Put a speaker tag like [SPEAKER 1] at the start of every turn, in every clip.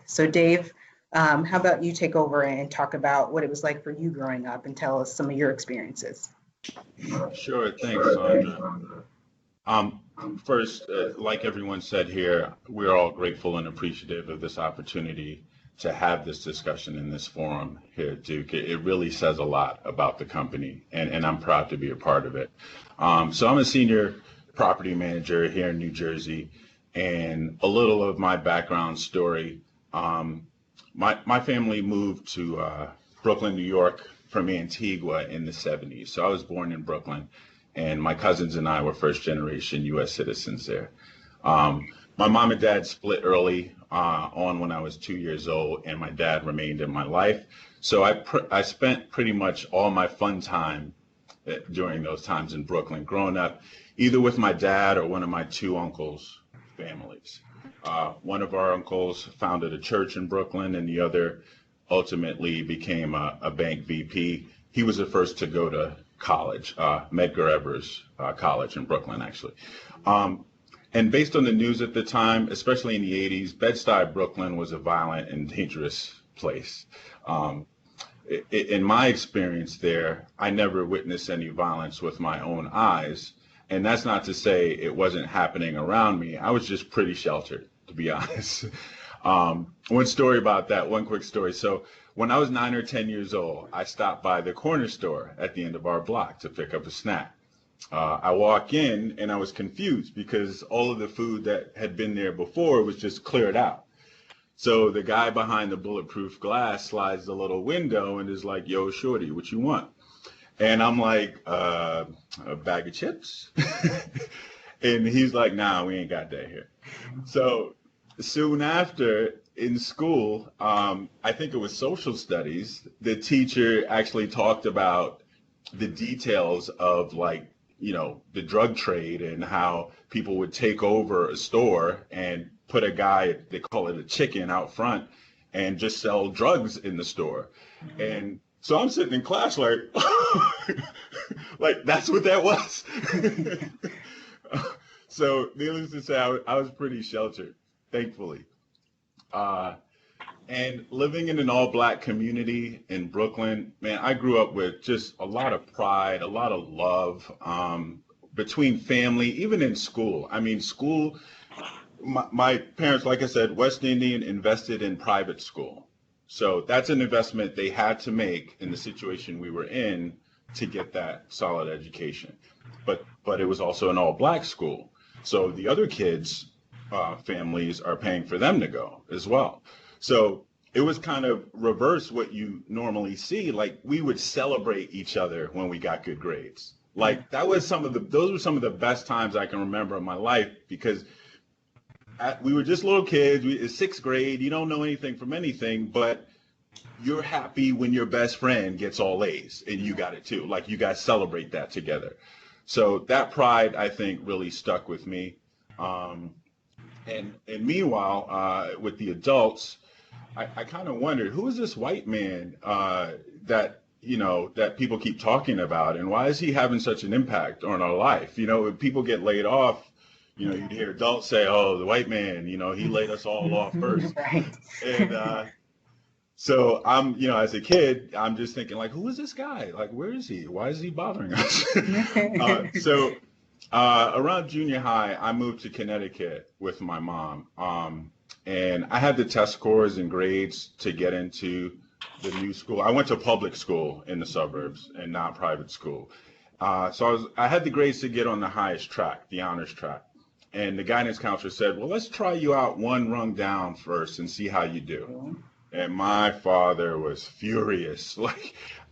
[SPEAKER 1] So Dave, how about you take over and talk about what it was like for you growing up and tell us some of your experiences?
[SPEAKER 2] Sure, thanks, Sandra. Um, First, like everyone said here, we're all grateful and appreciative of this opportunity to have this discussion in this forum here, Duke. It really says a lot about the company, and I'm proud to be a part of it. So I'm a senior property manager here in New Jersey, and a little of my background story. Um, my family moved to Brooklyn, New York from Antigua in the 70s. So I was born in Brooklyn, and my cousins and I were first generation US citizens there. My mom and dad split early on when I was 2 years old, and my dad remained in my life. So I spent pretty much all my fun time during those times in Brooklyn, growing up either with my dad or one of my two uncles' families. One of our uncles founded a church in Brooklyn, and the other ultimately became a bank VP. He was the first to go to college, Medgar Evers College in Brooklyn, actually. And based on the news at the time, especially in the 80s, Bed-Stuy, Brooklyn was a violent and dangerous place. In my experience there, I never witnessed any violence with my own eyes. And that's not to say it wasn't happening around me. I was just pretty sheltered, to be honest. One story about that, one quick story. So when I was 9 or 10 years old, I stopped by the corner store at the end of our block to pick up a snack. I walk in and I was confused because all of the food that had been there before was just cleared out. So the guy behind the bulletproof glass slides the little window and is like, "Yo, shorty, what you want?" And I'm like, a bag of chips? And he's like, "Nah, we ain't got that here." So soon after in school, I think it was social studies, the teacher actually talked about the details of the drug trade and how people would take over a store and put a guy, they call it a chicken, out front and just sell drugs in the store. And so I'm sitting in class like, like that's what that was. So needless to say, I was pretty sheltered, thankfully. And living in an all-black community in Brooklyn, man, I grew up with just a lot of pride, a lot of love between family, even in school. I mean, school, my parents, like I said, West Indian, invested in private school. So that's an investment they had to make in the situation we were in to get that solid education. But it was also an all-black school. So the other kids' families are paying for them to go as well. So it was kind of reverse what you normally see. Like we would celebrate each other when we got good grades. Like that was those were some of the best times I can remember in my life because we were just little kids. It's sixth grade. You don't know anything from anything, but you're happy when your best friend gets all A's and you got it too. Like you guys celebrate that together. So that pride, I think, really stuck with me. And meanwhile, with the adults, I kind of wondered who is this white man that people keep talking about, and why is he having such an impact on our life? When people get laid off, you'd hear adults say, "Oh, the white man, he laid us all off first."
[SPEAKER 1] Right.
[SPEAKER 2] And so as a kid, I'm just thinking like, who is this guy? Like, where is he? Why is he bothering us? So around junior high, I moved to Connecticut with my mom. And I had the test scores and grades to get into the new school. I went to public school in the suburbs and not private school. So I had the grades to get on the highest track, the honors track. And the guidance counselor said, "Well, let's try you out one rung down first and see how you do." And my father was furious.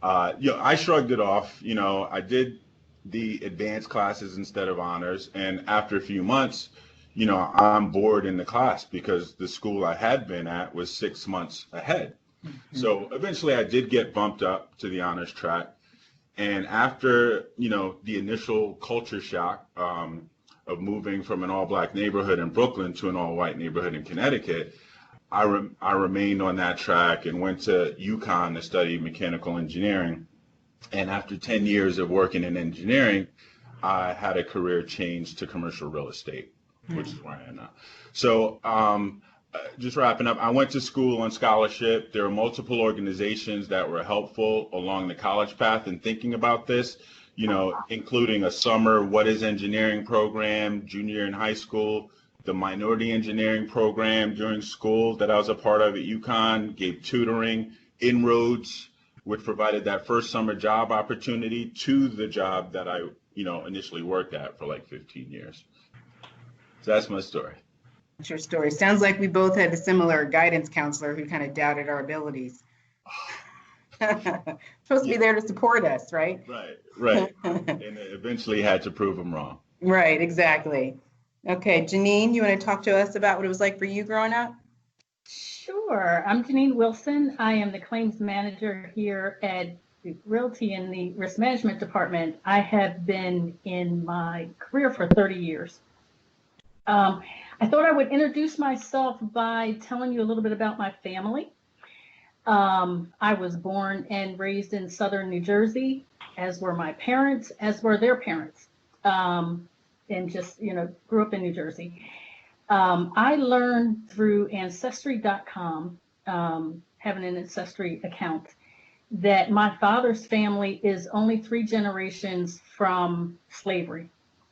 [SPEAKER 2] I shrugged it off. I did the advanced classes instead of honors. And after a few months, I'm bored in the class because the school I had been at was 6 months ahead. So eventually I did get bumped up to the honors track. And after, the initial culture shock of moving from an all-black neighborhood in Brooklyn to an all-white neighborhood in Connecticut, I remained on that track and went to UConn to study mechanical engineering. And after 10 years of working in engineering, I had a career change to commercial real estate, which is where I am now. So just wrapping up, I went to school on scholarship. There are multiple organizations that were helpful along the college path in thinking about this, including a summer What is Engineering program, junior year in high school, the minority engineering program during school that I was a part of at UConn, gave tutoring, Inroads, which provided that first summer job opportunity to the job that I, initially worked at for like 15 years. So that's my story.
[SPEAKER 1] That's your story. Sounds like we both had a similar guidance counselor who kind of doubted our abilities. Supposed to be there to support us, right?
[SPEAKER 2] Right. And eventually had to prove them wrong.
[SPEAKER 1] Right, exactly. Okay, Jeanine, you want to talk to us about what it was like for you growing up?
[SPEAKER 3] Sure. I'm Janean Wilson. I am the claims manager here at Realty in the risk management department. I have been in my career for 30 years. I thought I would introduce myself by telling you a little bit about my family. I was born and raised in southern New Jersey, as were my parents, as were their parents, and just, grew up in New Jersey. I learned through Ancestry.com, having an ancestry account, that my father's family is only 3 generations from slavery.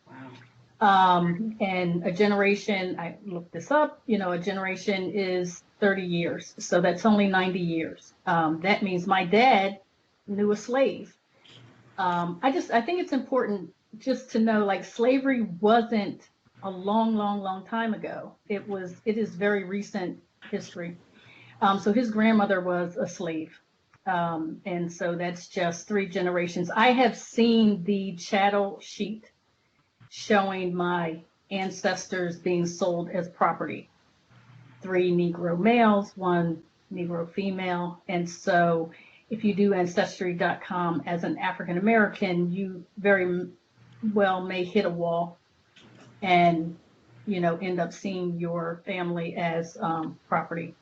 [SPEAKER 1] Wow.
[SPEAKER 3] And a generation, I looked this up, a generation is 30 years. So that's only 90 years. That means my dad knew a slave. I think it's important just to know, like, slavery wasn't a long time ago. It is very recent history. So his grandmother was a slave. And so that's just 3 generations. I have seen the chattel sheet showing my ancestors being sold as property. 3 Negro males, 1 Negro female. And so if you do Ancestry.com as an African American, you very well may hit a wall and, end up seeing your family as property.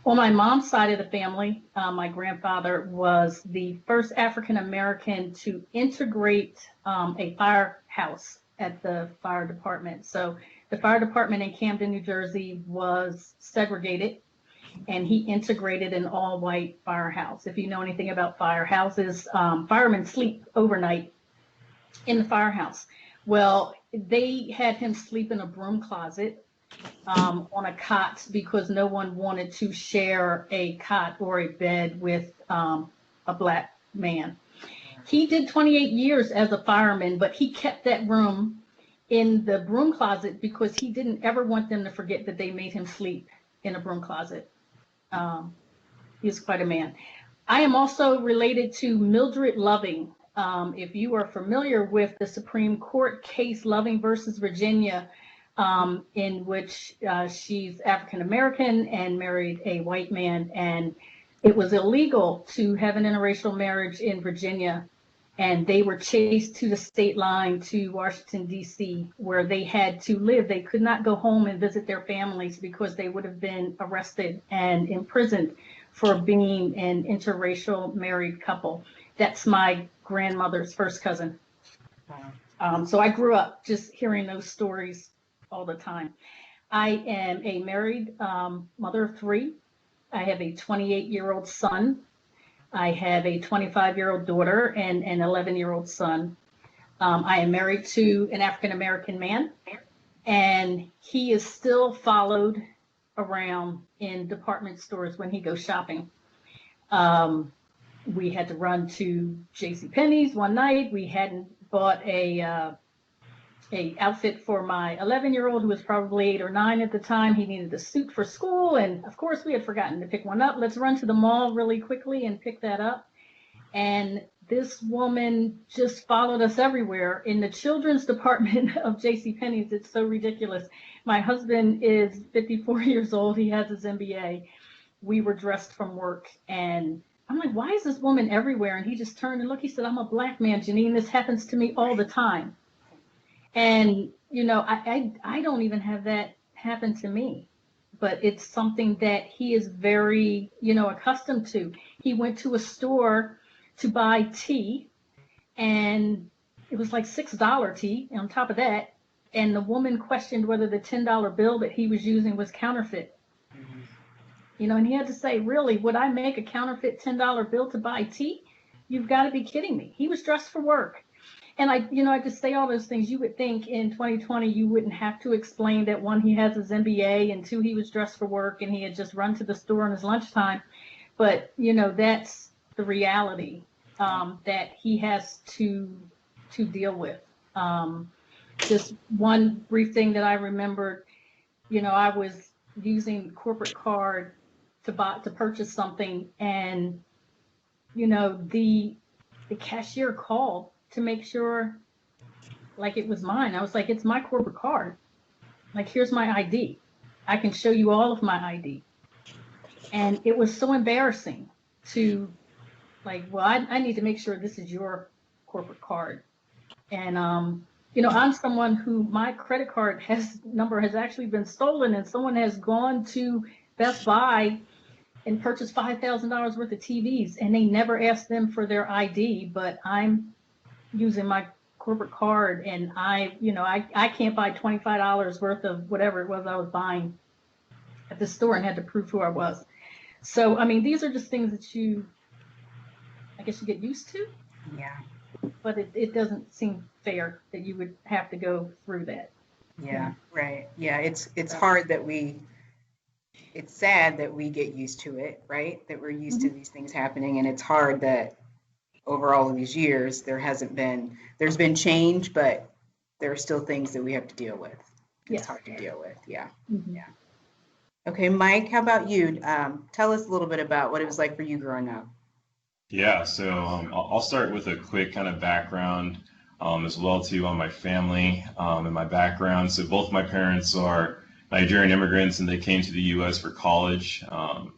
[SPEAKER 3] On my mom's side of the family, my grandfather was the first African American to integrate a firehouse at the fire department. So the fire department in Camden, New Jersey was segregated, and he integrated an all-white firehouse. If you know anything about firehouses, firemen sleep overnight in the firehouse. Well, they had him sleep in a broom closet on a cot because no one wanted to share a cot or a bed with a black man. He did 28 years as a fireman, but he kept that room in the broom closet because he didn't ever want them to forget that they made him sleep in a broom closet. He's quite a man. I am also related to Mildred Loving. If you are familiar with the Supreme Court case Loving versus Virginia, in which she's African American and married a white man, and it was illegal to have an interracial marriage in Virginia, and they were chased to the state line to Washington, D.C., where they had to live. They could not go home and visit their families because they would have been arrested and imprisoned for being an interracial married couple. That's my grandmother's first cousin.
[SPEAKER 1] Wow.
[SPEAKER 3] So I grew up just hearing those stories all the time. I am a married mother of 3. I have a 28-year-old son. I have a 25-year-old daughter and an 11-year-old son. I am married to an African-American man, and he is still followed around in department stores when he goes shopping. We had to run to JCPenney's one night. We hadn't bought a outfit for my 11-year-old, who was probably 8 or 9 at the time. He needed a suit for school, and of course we had forgotten to pick one up. Let's run to the mall really quickly and pick that up. And this woman just followed us everywhere. In the children's department of JCPenney's, it's so ridiculous. My husband is 54 years old. He has his MBA. We were dressed from work, and I'm like, why is this woman everywhere? And he just turned and looked. He said, I'm a black man, Jeanine. This happens to me all the time. And, I don't even have that happen to me, but it's something that he is very, accustomed to. He went to a store to buy tea, and it was like $6 tea on top of that. And the woman questioned whether the $10 bill that he was using was counterfeit. And he had to say, really, would I make a counterfeit $10 bill to buy tea? You've got to be kidding me. He was dressed for work. And I just say all those things. You would think in 2020, you wouldn't have to explain that, one, he has his MBA, and two, he was dressed for work and he had just run to the store in his lunchtime. But, that's the reality that he has to deal with. Just one brief thing that I remembered, I was using corporate card to purchase something, and the cashier called to make sure like it was mine. I was like, it's my corporate card. Like, here's my ID. I can show you all of my ID. And it was so embarrassing to like, well, I need to make sure this is your corporate card. And I'm someone who my credit card number has actually been stolen, and someone has gone to Best Buy and purchased $5,000 worth of TVs, and they never asked them for their ID, but I'm using my corporate card, and I can't buy $25 worth of whatever it was I was buying at the store, and had to prove who I was. So, these are just things that I guess you get used to.
[SPEAKER 1] Yeah.
[SPEAKER 3] But it doesn't seem fair that you would have to go through that.
[SPEAKER 1] Yeah, right. Yeah, it's hard it's sad that we get used to it, right? That we're used to these things happening, and it's hard that over all of these years there's been change, but there are still things that we have to deal with. It's hard to deal with. Yeah.
[SPEAKER 3] Mm-hmm.
[SPEAKER 1] Yeah. Okay, Mike, how about you? Tell us a little bit about what it was like for you growing up.
[SPEAKER 4] Yeah, so I'll start with a quick kind of background as well too on my family and my background. So both my parents are Nigerian immigrants, and they came to the U.S. for college.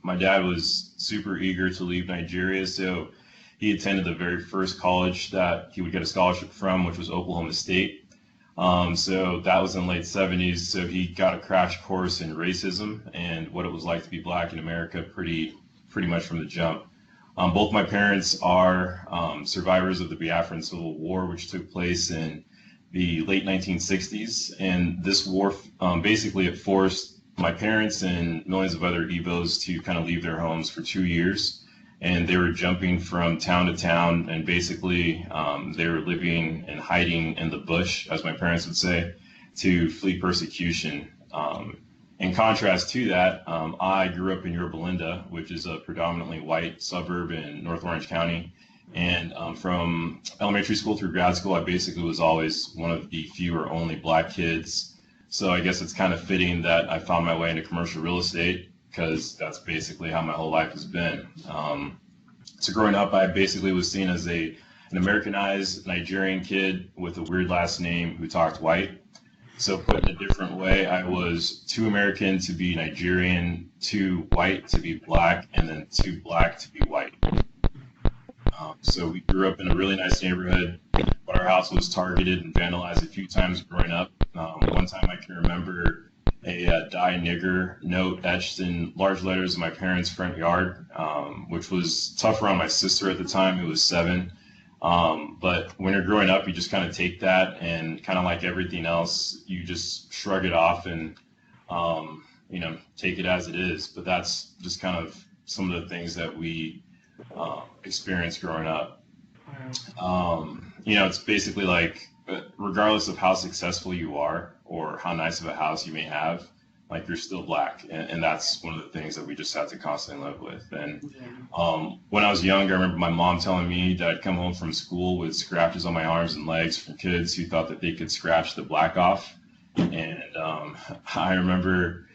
[SPEAKER 4] My dad was super eager to leave Nigeria, so he attended the very first college that he would get a scholarship from, which was Oklahoma State. So that was in the late 70s. So he got a crash course in racism and what it was like to be Black in America pretty much from the jump. Both my parents are survivors of the Biafran Civil War, which took place in the late 1960s. And this war, basically it forced my parents and millions of other Igbos to kind of leave their homes for 2 years. And they were jumping from town to town, and basically they were living and hiding in the bush, as my parents would say, to flee persecution. In contrast to that, I grew up in Yorba Linda, which is a predominantly white suburb in North Orange County. And from elementary school through grad school, I basically was always one of the few or only Black kids. So I guess it's kind of fitting that I found my way into commercial real estate, because that's basically how my whole life has been. So growing up, I basically was seen as an Americanized Nigerian kid with a weird last name who talked white. So put in a different way, I was too American to be Nigerian, too white to be Black, and then too Black to be white. So we grew up in a really nice neighborhood, but our house was targeted and vandalized a few times growing up. One time I can remember a die nigger note etched in large letters in my parents' front yard, which was tough around my sister at the time, who was 7. But when you're growing up, you just kind of take that, and kind of like everything else, you just shrug it off and, take it as it is. But that's just kind of some of the things that we experienced growing up. It's basically like, regardless of how successful you are or how nice of a house you may have, like, you're still Black, and that's one of the things that we just have to constantly live with. And when I was younger, I remember my mom telling me that I'd come home from school with scratches on my arms and legs from kids who thought that they could scratch the Black off. And I remember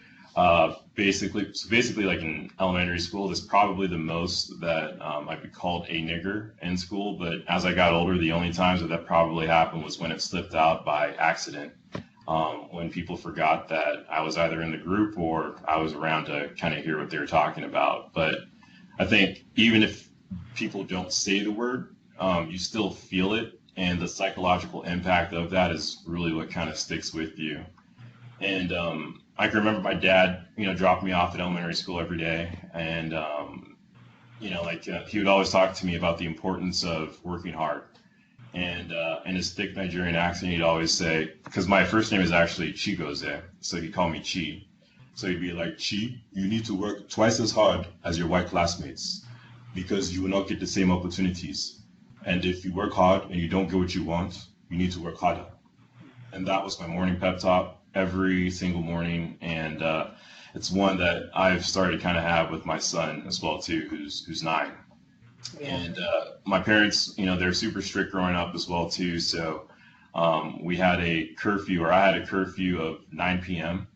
[SPEAKER 4] basically like in elementary school, this is probably the most that I'd be called a nigger in school. But as I got older, the only times that probably happened was when it slipped out by accident. When people forgot that I was either in the group or I was around to kind of hear what they were talking about. But I think even if people don't say the word, you still feel it, and the psychological impact of that is really what kind of sticks with you. And I can remember my dad, dropped me off at elementary school every day, and he would always talk to me about the importance of working hard. And in his thick Nigerian accent, he'd always say, because my first name is actually Chigoze, so he'd call me Chi. So he'd be like, Chi, you need to work twice as hard as your white classmates because you will not get the same opportunities. And if you work hard and you don't get what you want, you need to work harder. And that was my morning pep talk every single morning. And it's one that I've started to kind of have with my son as well too, who's 9.
[SPEAKER 1] Yeah.
[SPEAKER 4] And my parents, they're super strict growing up as well too. So we had a curfew, or I had a curfew of 9 p.m.,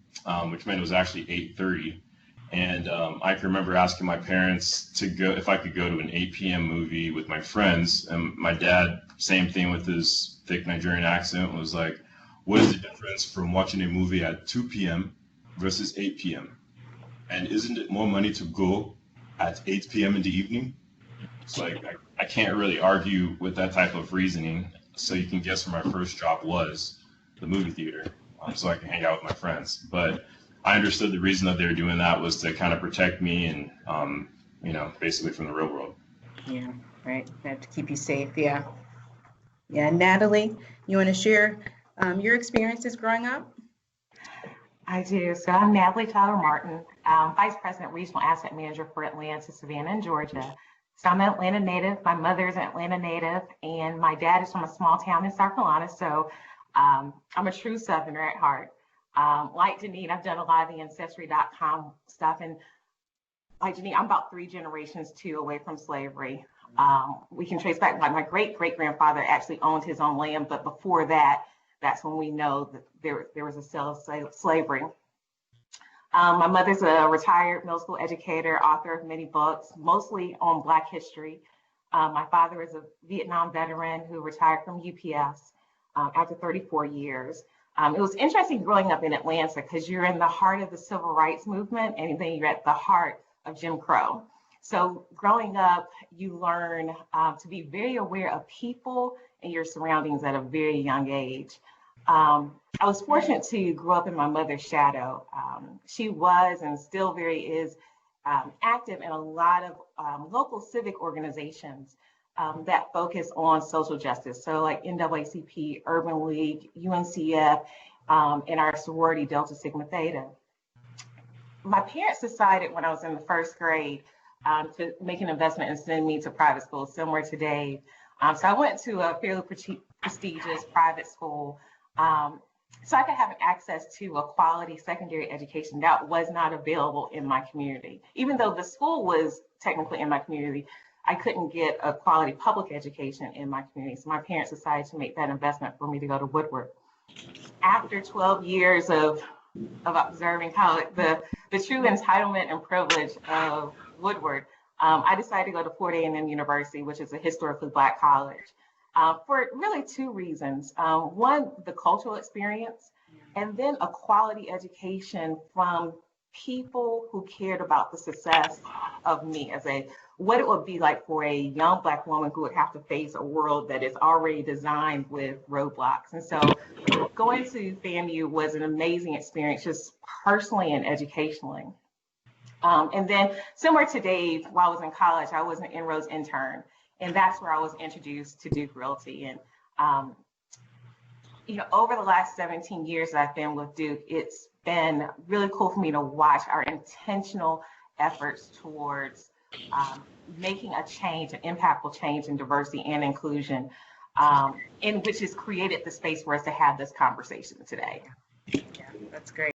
[SPEAKER 4] which meant it was actually 8:30. And I can remember asking my parents to go, if I could go to an 8 p.m. movie with my friends. And my dad, same thing with his thick Nigerian accent, was like, what is the difference from watching a movie at 2 p.m. versus 8 p.m.? And isn't it more money to go at 8 p.m. in the evening? It's like, I can't really argue with that type of reasoning. So you can guess where my first job was, the movie theater, so I can hang out with my friends. But I understood the reason that they were doing that was to kind of protect me and, basically from the real world.
[SPEAKER 1] Yeah, right. They have to keep you safe. Yeah. Yeah. Natalie, you want to share your experiences growing up?
[SPEAKER 5] I do. So I'm Natalie Tyler-Martin, Vice President, Regional Asset Manager for Atlanta, Savannah, and Georgia. So I'm an Atlanta native. My mother's an Atlanta native, and my dad is from a small town in South Carolina. So I'm a true Southerner at heart. Like Jeanine, I've done a lot of the Ancestry.com stuff. And like Jeanine, I'm about 3 generations too away from slavery. We can trace back, like my great-great-grandfather actually owned his own land. But before that, that's when we know that there was a sale of slavery. My mother's a retired middle school educator, author of many books, mostly on Black history. My father is a Vietnam veteran who retired from UPS after 34 years. It was interesting growing up in Atlanta because you're in the heart of the civil rights movement, and then you're at the heart of Jim Crow. So growing up, you learn to be very aware of people and your surroundings at a very young age. I was fortunate to grow up in my mother's shadow. She was and still is active in a lot of local civic organizations that focus on social justice. So like NAACP, Urban League, UNCF, and our sorority Delta Sigma Theta. My parents decided when I was in the 1st grade to make an investment and send me to private school, similar to Dave. So I went to a fairly prestigious private school so I could have access to a quality secondary education that was not available in my community. Even though the school was technically in my community, I couldn't get a quality public education in my community. So my parents decided to make that investment for me to go to Woodward. After 12 years of observing how the true entitlement and privilege of Woodward, I decided to go to Fort A&M University, which is a historically Black college. For really 2 reasons. One, the cultural experience, and then a quality education from people who cared about the success of me as what it would be like for a young Black woman who would have to face a world that is already designed with roadblocks. And so going to FAMU was an amazing experience, just personally and educationally. And then similar to Dave, while I was in college, I was an En-ROADS intern. And that's where I was introduced to Duke Realty. And, over the last 17 years that I've been with Duke, it's been really cool for me to watch our intentional efforts towards making a change, an impactful change in diversity and inclusion, in which has created the space for us to have this conversation today.
[SPEAKER 1] Yeah, that's great.